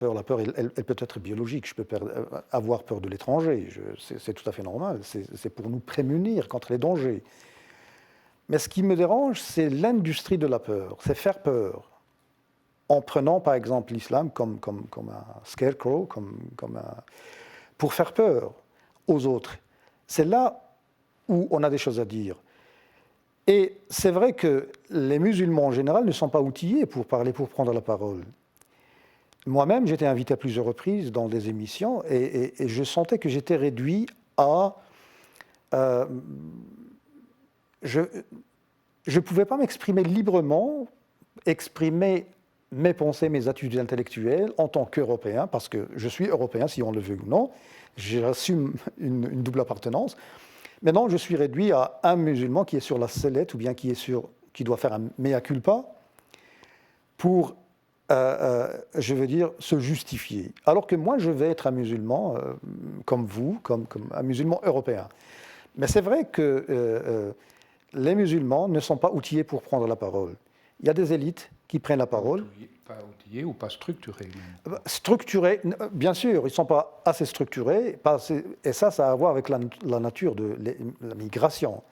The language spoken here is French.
La peur, elle peut être biologique. Je peux avoir peur de l'étranger. C'est tout à fait normal. C'est pour nous prémunir contre les dangers. Mais ce qui me dérange, c'est l'industrie de la peur. C'est faire peur. En prenant, par exemple, l'islam comme un scarecrow, pour faire peur aux autres. C'est là où on a des choses à dire. Et c'est vrai que les musulmans en général ne sont pas outillés pour parler, pour prendre la parole. Moi-même, j'étais invité à plusieurs reprises dans des émissions et je sentais que j'étais réduit à... je ne pouvais pas m'exprimer librement, exprimer mes pensées, mes attitudes intellectuelles en tant qu'Européen, parce que je suis Européen, si on le veut ou non, j'assume une double appartenance. Maintenant, je suis réduit à un musulman qui est sur la sellette ou bien qui doit faire un mea culpa pour, je veux dire, se justifier. Alors que moi, je vais être un musulman comme vous, comme un musulman européen. Mais c'est vrai que les musulmans ne sont pas outillés pour prendre la parole. Il y a des élites qui prennent la parole. Pas outillés ou pas structurés même. Structurés, bien sûr, ils ne sont pas assez structurés, et ça a à voir avec la nature de la migration.